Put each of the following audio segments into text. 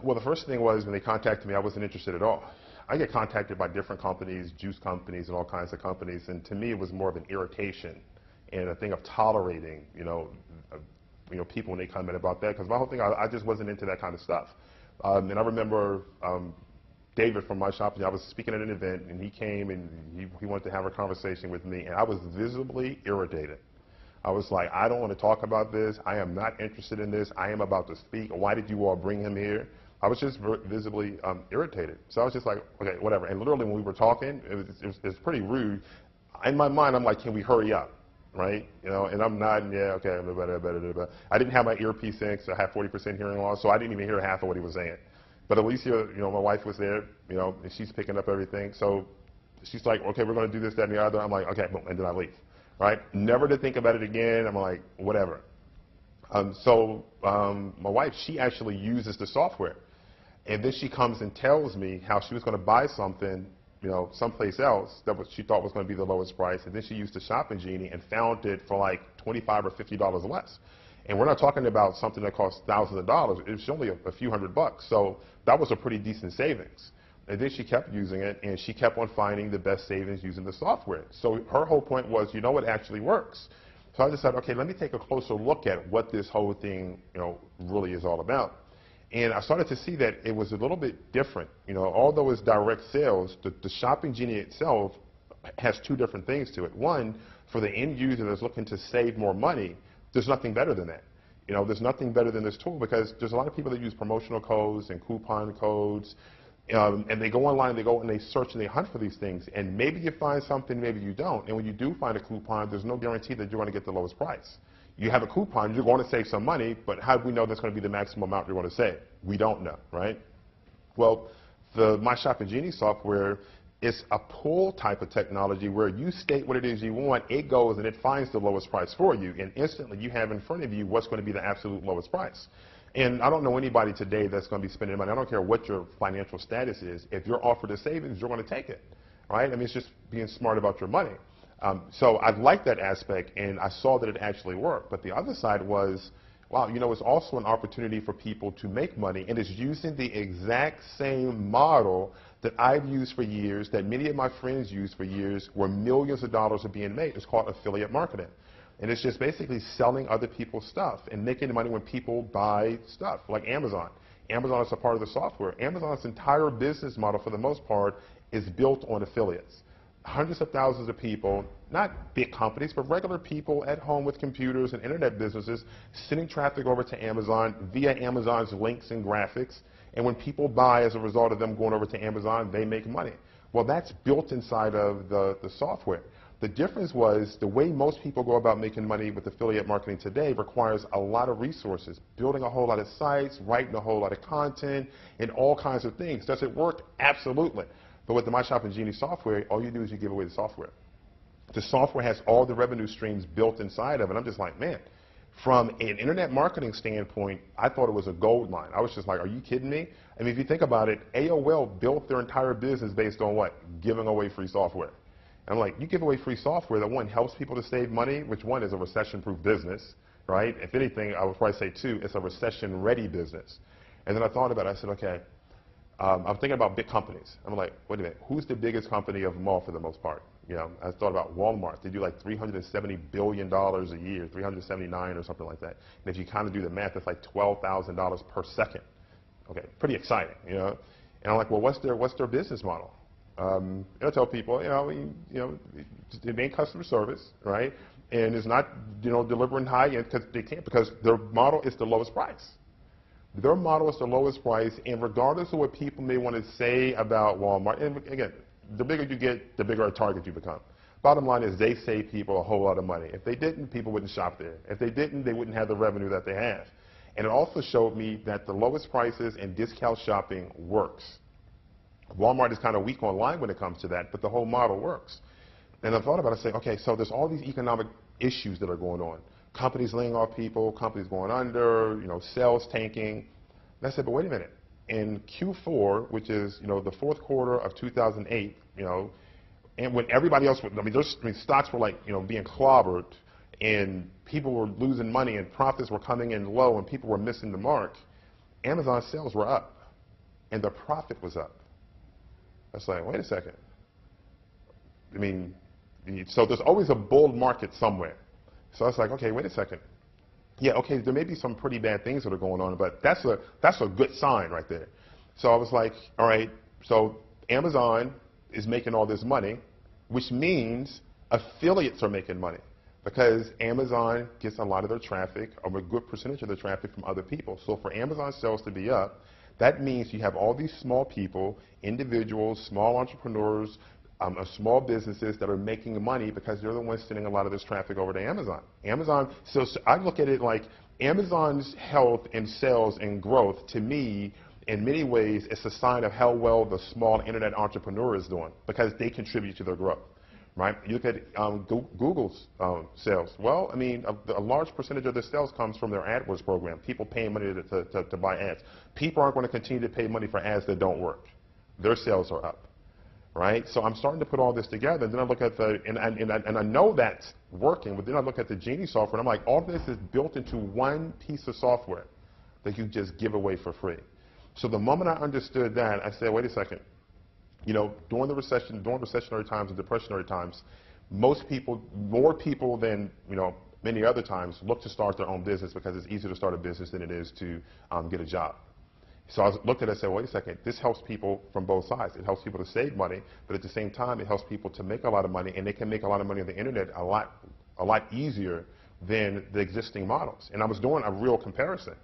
Well, the first thing was when they contacted me, I wasn't interested at all. I get contacted by different companies, juice companies, and all kinds of companies, and to me, it was more of an irritation and a thing of tolerating, people when they come in about that. Because my whole thing, I just wasn't into that kind of stuff. And I remember David from MyShoppingGenie. I was speaking at an event, and he came and he wanted to have a conversation with me, and I was visibly irritated. I was like, I don't want to talk about this. I am not interested in this. I am about to speak. Why did you all bring him here? I was just visibly irritated. So I was just like, okay, whatever. And literally when we were talking, it was pretty rude. In my mind, I'm like, can we hurry up, right? And I'm nodding, yeah, okay, I didn't have my earpiece in, so I have 40% hearing loss, so I didn't even hear half of what he was saying. But at least, my wife was there, and she's picking up everything. So she's like, okay, we're going to do this, that, and the other. I'm like, okay, boom, and then I leave, right? Never to think about it again. I'm like, whatever. My wife, she actually uses the software. And then she comes and tells me how she was going to buy something, someplace else that she thought was going to be the lowest price. And then she used the MyShoppingGenie and found it for like $25 or $50 less. And we're not talking about something that costs thousands of dollars. It was only a few $100. So that was a pretty decent savings. And then she kept using it, and she kept on finding the best savings using the software. So her whole point was, what actually works. So I decided, okay, let me take a closer look at what this whole thing, really is all about. And I started to see that it was a little bit different. Although it's direct sales, the MyShoppingGenie itself has two different things to it. One, for the end user that's looking to save more money, there's nothing better than that. There's nothing better than this tool because there's a lot of people that use promotional codes and coupon codes, and they go online, and they search and they hunt for these things. And maybe you find something, maybe you don't. And when you do find a coupon, there's no guarantee that you're going to get the lowest price. You have a coupon, you're going to save some money, but how do we know that's going to be the maximum amount you're going to save? We don't know, right? Well, the MyShoppingGenie software is a pull type of technology where you state what it is you want, it goes and it finds the lowest price for you, and instantly you have in front of you what's going to be the absolute lowest price. And I don't know anybody today that's going to be spending money. I don't care what your financial status is. If you're offered a savings, you're going to take it, right? I mean, it's just being smart about your money. So I liked that aspect, and I saw that it actually worked. But the other side was, wow, it's also an opportunity for people to make money, and it's using the exact same model that I've used for years, that many of my friends use for years, where millions of dollars are being made. It's called affiliate marketing. And it's just basically selling other people's stuff and making money when people buy stuff, like Amazon. Amazon is a part of the software. Amazon's entire business model, for the most part, is built on affiliates. Hundreds of thousands of people, not big companies, but regular people at home with computers and internet businesses, sending traffic over to Amazon via Amazon's links and graphics. And when people buy as a result of them going over to Amazon, they make money. Well, that's built inside of the software. The difference was the way most people go about making money with affiliate marketing today requires a lot of resources, building a whole lot of sites, writing a whole lot of content, and all kinds of things. Does it work? Absolutely. But with the MyShoppingGenie software, all you do is you give away the software. The software has all the revenue streams built inside of it. I'm just like, man, from an internet marketing standpoint, I thought it was a gold mine. I was just like, are you kidding me? I mean, if you think about it, AOL built their entire business based on what? Giving away free software. And I'm like, you give away free software that, one, helps people to save money, which, one, is a recession-proof business, right? If anything, I would probably say, two, it's a recession-ready business. And then I thought about it. I said, okay, I'm thinking about big companies. I'm like, wait a minute, who's the biggest company of them all for the most part? I thought about Wal-Mart. They do like $370 billion a year, 379 or something like that. And if you kind of do the math, that's like $12,000 per second. Okay, pretty exciting, And I'm like, well, what's their business model? And I tell people, they make customer service, right? And it's not, delivering high end because they can't, because their model is the lowest price. Their model is the lowest price, and regardless of what people may want to say about Walmart, and again, the bigger you get, the bigger a target you become. Bottom line is they save people a whole lot of money. If they didn't, people wouldn't shop there. If they didn't, they wouldn't have the revenue that they have. And it also showed me that the lowest prices and discount shopping works. Walmart is kind of weak online when it comes to that, but the whole model works. And I thought about it, I said, okay, so there's all these economic issues that are going on. Companies laying off people, companies going under, sales tanking. And I said, but wait a minute. In Q4, which is, the fourth quarter of 2008, and when everybody else, stocks were like, being clobbered, and people were losing money, and profits were coming in low, and people were missing the mark, Amazon sales were up. and the profit was up. I was like, wait a second. I mean, so there's always a bull market somewhere. So I was like, okay, wait a second. Yeah, okay, there may be some pretty bad things that are going on, but that's a good sign right there. So I was like, all right, so Amazon is making all this money, which means affiliates are making money because Amazon gets a lot of their traffic, or a good percentage of their traffic from other people. So for Amazon sales to be up, that means you have all these small people, individuals, small entrepreneurs, small businesses that are making money because they're the ones sending a lot of this traffic over to Amazon. So I look at it like Amazon's health and sales and growth, to me, in many ways, it's a sign of how well the small internet entrepreneur is doing because they contribute to their growth, right? You look at Google's sales. Well, I mean, a large percentage of their sales comes from their AdWords program, people paying money to buy ads. People aren't going to continue to pay money for ads that don't work. Their sales are up. Right? So I'm starting to put all this together, and then I look at and I know that's working, but then I look at the Genie software, and I'm like, all this is built into one piece of software that you just give away for free. So the moment I understood that, I said, wait a second. You know, during recessionary times and depressionary times, more people than, you know, many other times look to start their own business because it's easier to start a business than it is to get a job. So I looked at it and said, wait a second, this helps people from both sides. It helps people to save money, but at the same time, it helps people to make a lot of money, and they can make a lot of money on the internet a lot easier than the existing models. And I was doing a real comparison.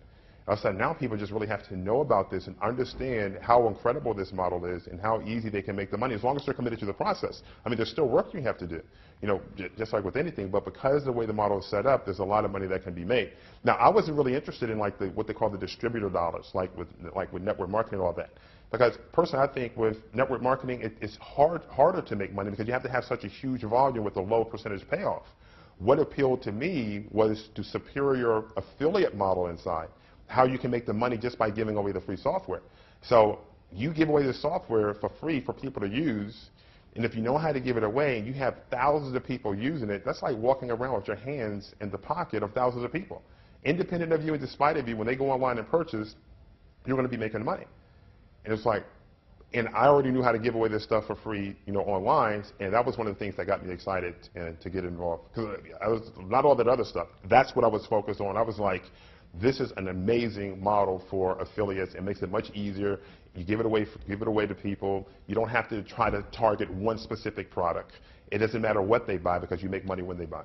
I said, now people just really have to know about this and understand how incredible this model is and how easy they can make the money as long as they're committed to the process. I mean, there's still work you have to do, you know, just like with anything, but because the way the model is set up, there's a lot of money that can be made. Now, I wasn't really interested in like what they call the distributor dollars, like with network marketing and all that. Because personally, I think with network marketing, it's harder to make money because you have to have such a huge volume with a low percentage payoff. What appealed to me was the superior affiliate model inside. How you can make the money just by giving away the free software. So you give away the software for free for people to use, and if you know how to give it away and you have thousands of people using it, that's like walking around with your hands in the pocket of thousands of people. Independent of you and despite of you, when they go online and purchase, you're going to be making money. And it's like, and I already knew how to give away this stuff for free, you know, online, and that was one of the things that got me excited to get involved. Because I was not all that other stuff. That's what I was focused on. I was like, this is an amazing model for affiliates. It makes it much easier. You give it away to people. You don't have to try to target one specific product. It doesn't matter what they buy because you make money when they buy.